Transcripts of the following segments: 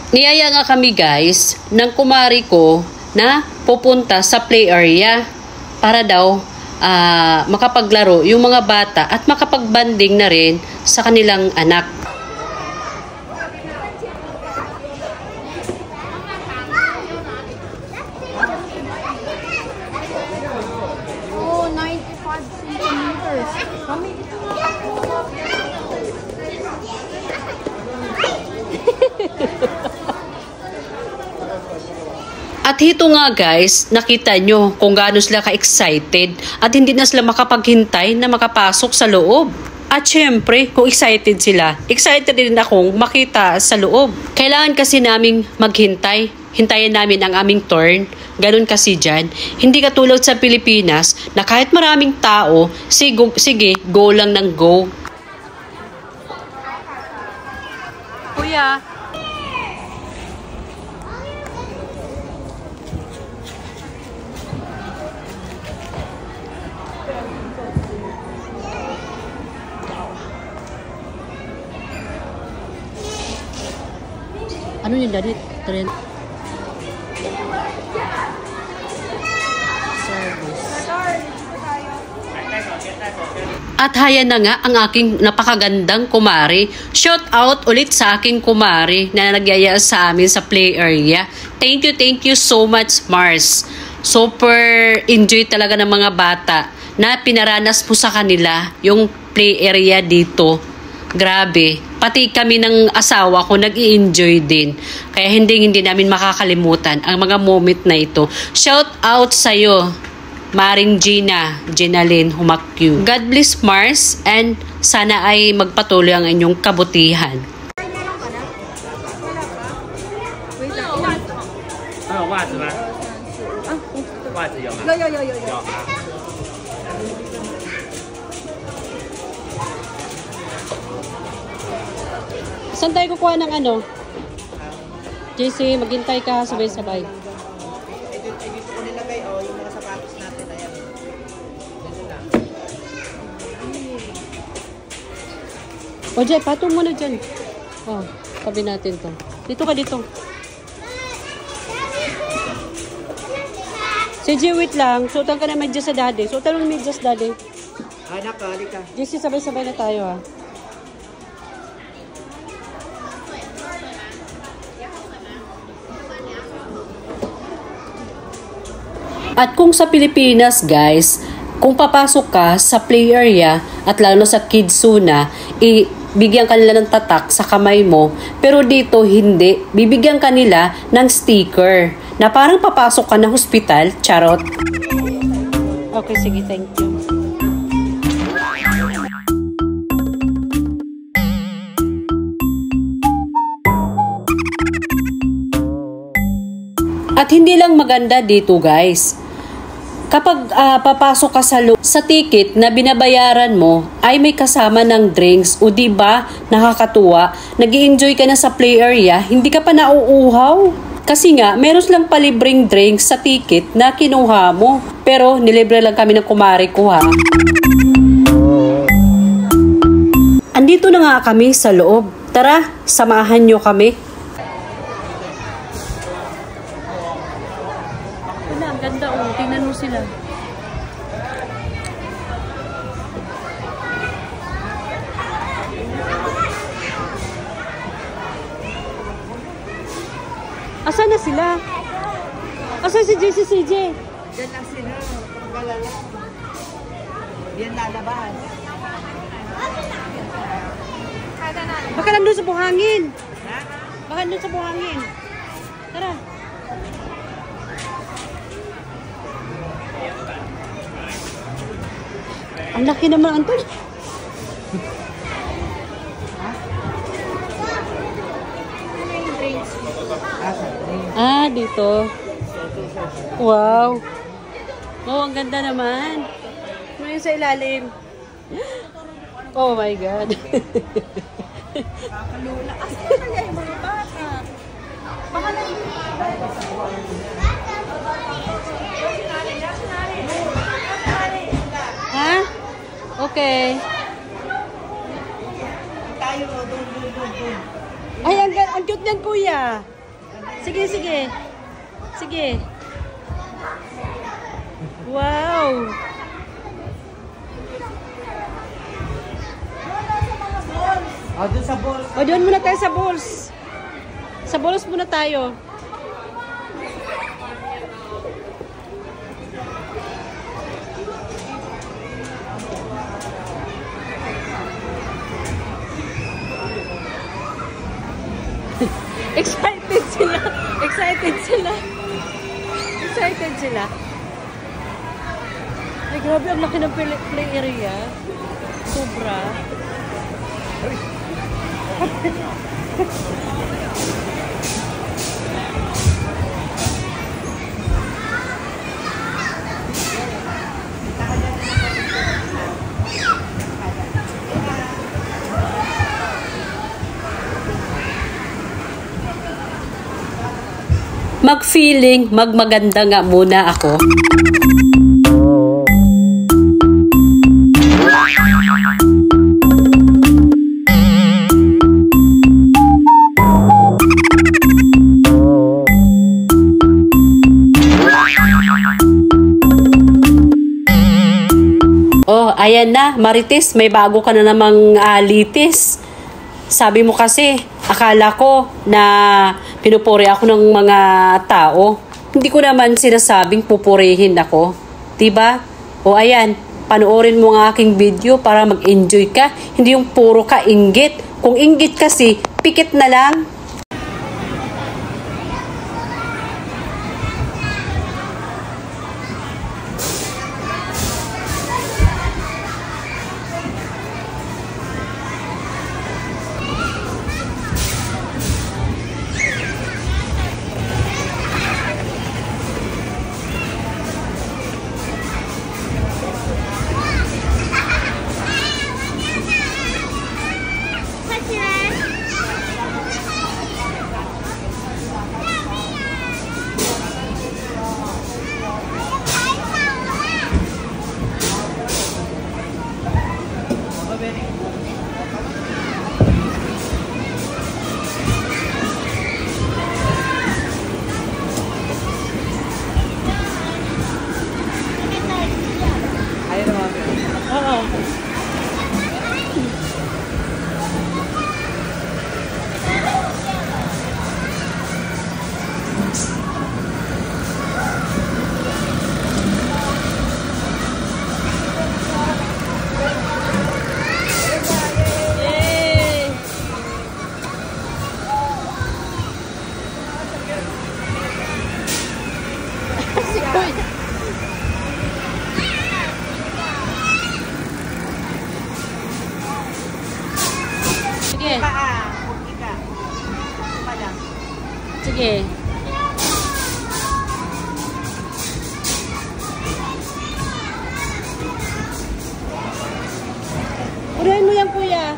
Niyaya nga kami guys ng kumari ko na pupunta sa play area para daw makapaglaro yung mga bata at makapagbanding na rin sa kanilang anak. Oh, 95 centimeters. At ito nga guys, nakita nyo kung gaano sila ka-excited at hindi na sila makapaghintay na makapasok sa loob. At syempre, kung excited sila, excited din akong makita sa loob. Kailangan kasi naming maghintay. Hintayin namin ang aming turn. Ganun kasi dyan. Hindi katulad sa Pilipinas na kahit maraming tao, sige, go lang ng go. Kuya, ano yung daddy? Trend? Service. At haya na nga ang aking napakagandang kumari. Shout out ulit sa aking kumari na nagyaya sa amin sa play area. Thank you so much, Mars. Super enjoy talaga ng mga bata na pinaranas mo sa kanila yung play area dito. Grabe. Pati kami ng asawa ko nag-i-enjoy din. Kaya hindi namin makakalimutan ang mga moment na ito. Shout out sa'yo, Maring Ginalyn Humakyu. God bless Mars and sana ay magpatuloy ang inyong kabutihan. Saan tayo kukuha ng ano? JC, maghintay ka, sabay-sabay. Dito ko nilagay, yung mga sapatos natin, ayan. Dito lang. O, Jay, patong muna dyan. Oh, tabi natin to. Dito ka, dito. Si Jay, wait lang. Suotan ka na medyas sa daddy. Suotan mo medyas, daddy. Anak, halika. JC, sabay-sabay na tayo, ha. At kung sa Pilipinas guys, kung papasok ka sa play area at lalo sa kids zona, bigyan kanila ng tatak sa kamay mo. Pero dito hindi, bibigyan kanila ng sticker na parang papasok ka ng hospital, charot. Okay, sige, thank you. At hindi lang maganda dito guys. Kapag papasok ka sa ticket na binabayaran mo ay may kasama ng drinks o diba nakakatuwa, nag-i-enjoy ka na sa play area, hindi ka pa nauuhaw. Kasi nga, meron lang palibreng drinks sa ticket na kinuha mo. Pero nilibre lang kami ng kumari ko ha. Andito na nga kami sa loob. Tara, samahan nyo kami. Ang ganda oh, tingnan mo sila. Asan na sila? Asan si JC, CJ? Diyan lang sila. Pagkalala. Diyan lalabas. Baka nandun sa buhangin. Baka nandun sa buhangin. Tara. Ang laki naman, Anton. Ah, dito. Wow. Oh, ang ganda naman. Ano yung sa ilalim? Oh my God. Kakalula. Asa na kaya yung mga bata? Baka Ha? Okay. Tayo, doon. Ay, ang cute niyan, kuya. Sige, sige. Sige. Wow. Doon sa balls. O, doon muna tayo sa balls. Sa balls muna tayo. Excited sila. Excited sila. Excited sila. Ay, grabe. Ang laki ng play area. Sobra. Mag-feeling, magmaganda nga muna ako. Oh, ayan na, Marites, may bago ka na namang litis. Sabi mo kasi, akala ko na pinupuri ako ng mga tao. Hindi ko naman sinasabing pupurihin ako. Diba? O ayan, panoorin mo ang aking video para mag-enjoy ka. Hindi yung puro ka inggit. Kung inggit kasi, pikit na lang. Sige. Sige. Unahin mo yan, kuya.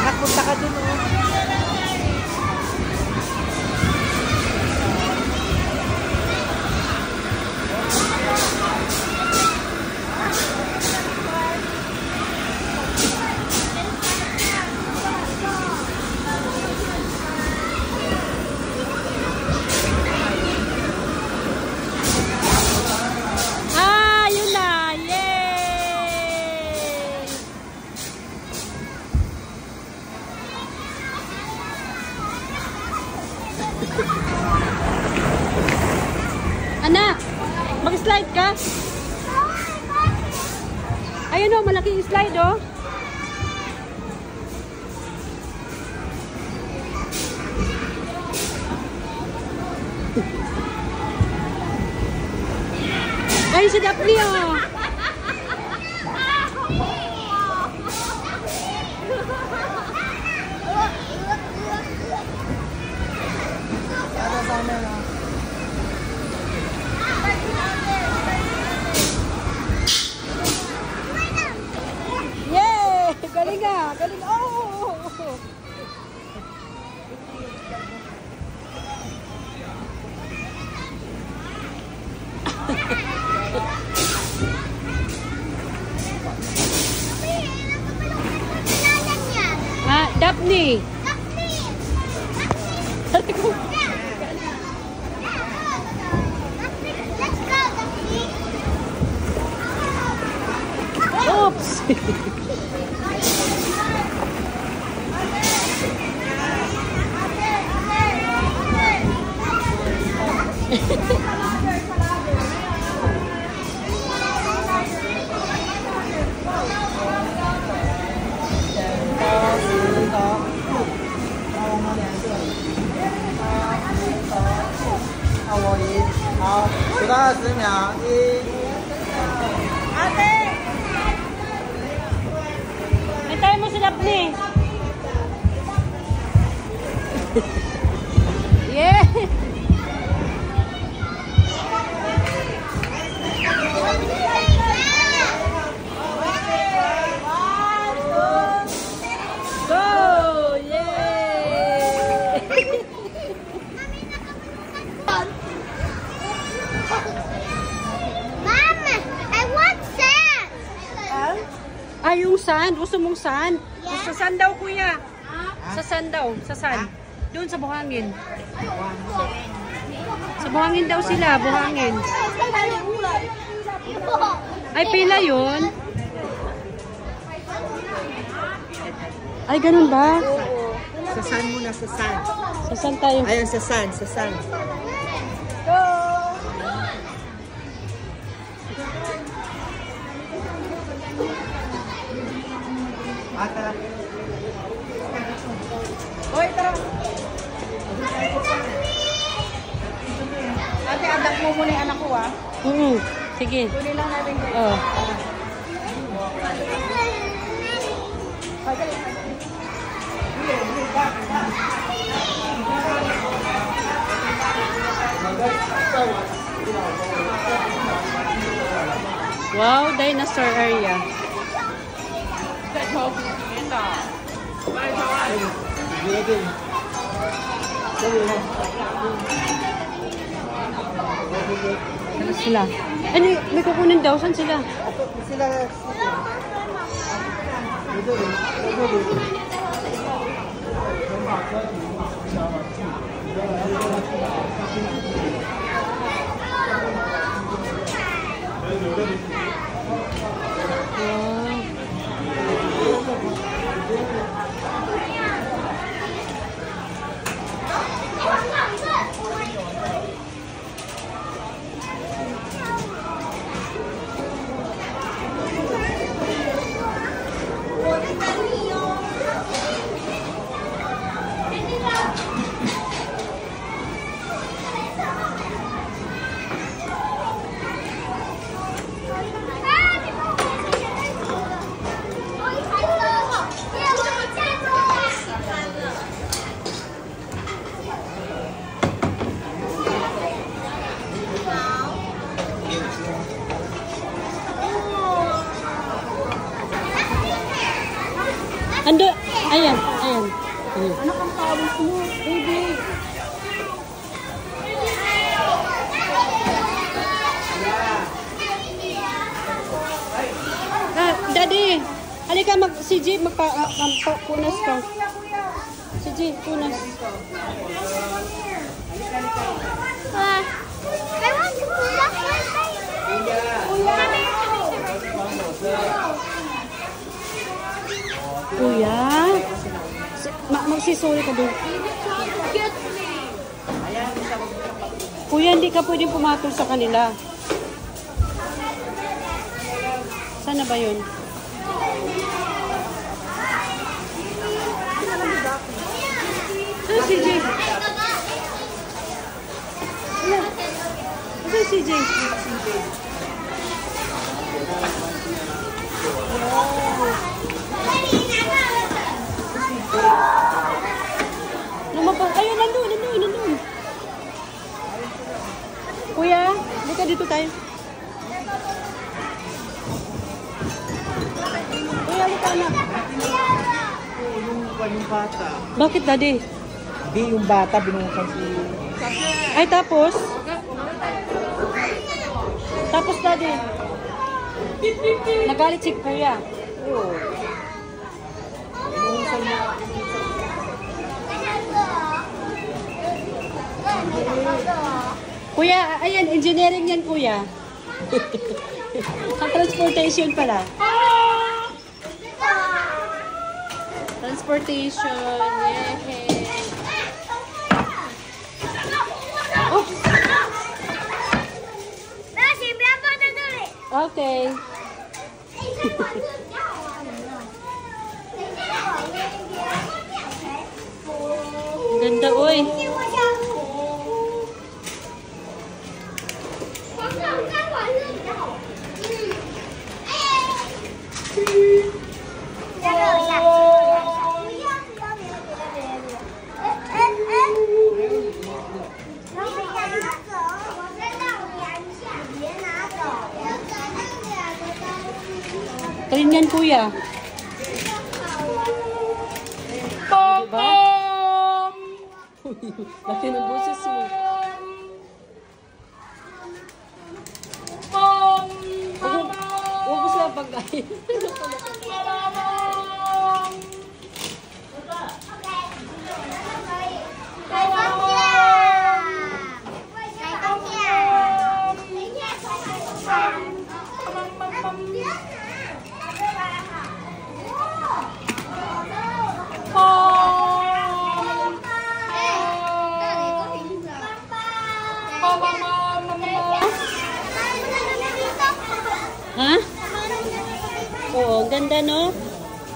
Napunta ka dun, oh. Yun na! Yay! Anak, mag-slide ka? Ayun o, malaking slide o. Ayun si Daphne, oh. Yay! Galing ah! Galing! Oh! Ah, Daphne. Oops.好，数到20秒，1。Ate! Hintayin mo si Daphne. Yeah! Go! Yay! Mama, I want sand. Ah, yung sand. Gusto mong sand? Sa sand daw, kuya. Sa sand daw. Sa sand. Doon sa buhangin. Sa buhangin daw sila. Buhangin. Ay, pila yun. Ay, ganun ba? Sa sun muna, sa sun. Sa sand tayo. Ayun, sa sun, sa sun. Tara. Hoy, tara. Ate, anak mo muna yung anak ko, ah. Sige. Kunin lang natin ko. Oh. Wow, dinosaur area. Ano sila? Ano, may kukunin daw. Saan sila? Sila. Ando, ayan, ayan. Ano kang tawag mo, baby? Ah, Daddy, halika si G, punas ka. Si G, punas. I want to pull up Kuya, magsisuri ka doon. Kuya, hindi ka pwedeng pumatol sa kanila. Sana ba yun? Saan si J? Saan si J? dito tayo. Uy, ano ka na? Yung bata. Bakit, Daddy? Hindi, yung bata, binungusan si... Ay, tapos? Tapos, Daddy? Nagalit si Kuya. Oo. Binungusan niya. Kuya, ayan, engineering yan, Kuya. Ang transportation pala. Transportation, yay. Oh, okay. Ganda, uy. Karin yan, Kuya. Diba? Laki ng boses mo. Huwag mo sila pag-ayin. Ha? Oo, ganda no?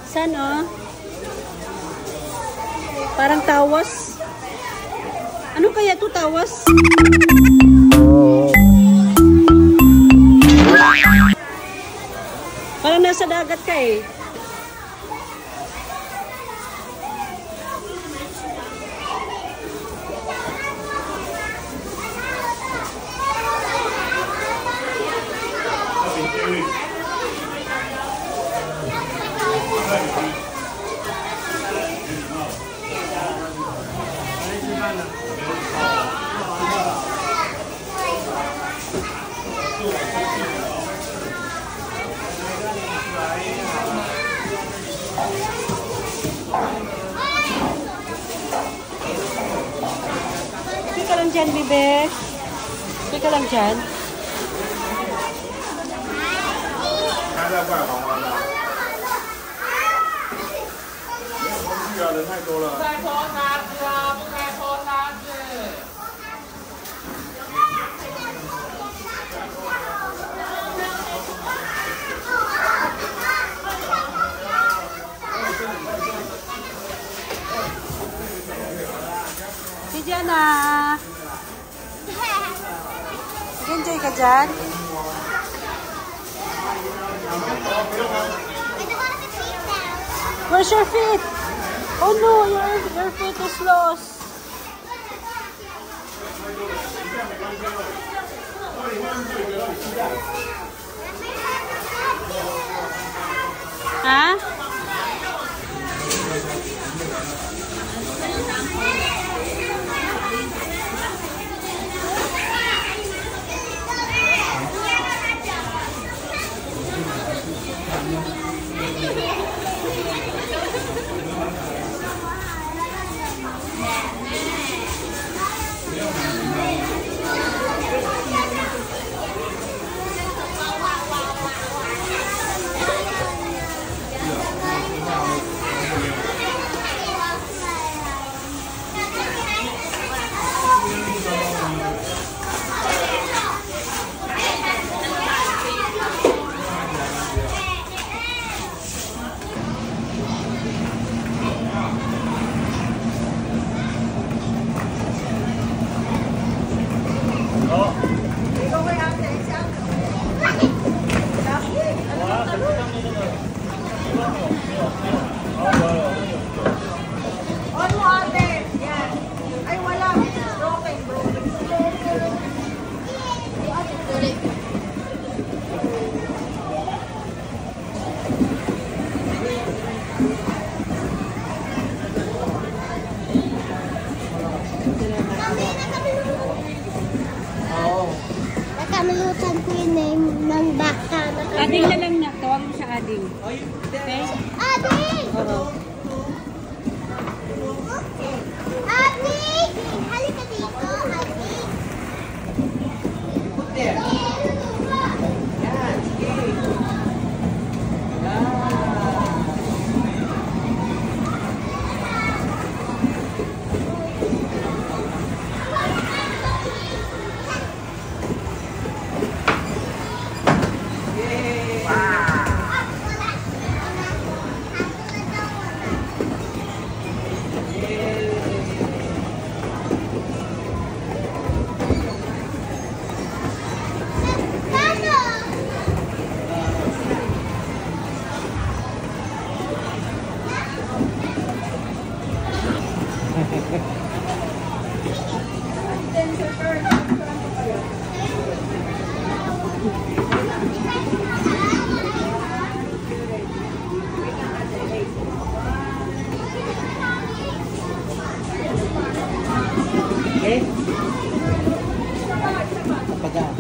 Saan oh? Parang tawas. Ano kaya to tawas? Parang nasa dagat ka eh. Sige ka lang dyan, bebe. Sige ka lang dyan. 开在外行了，不去啊，人太多了。不开拖沙子啊，不开拖沙子。Si Jana. Enjoy ka dyan? Where's your feet? Oh no, your feet is lost. Ha? Oo. Nakalimutan ko yung name ng baka. Ading na lang na. Tawag mo siya Ading. Okay? Ading! Ading! Halika dito, Ading. There. Yan, sige. Yan. Okay? Pagaan.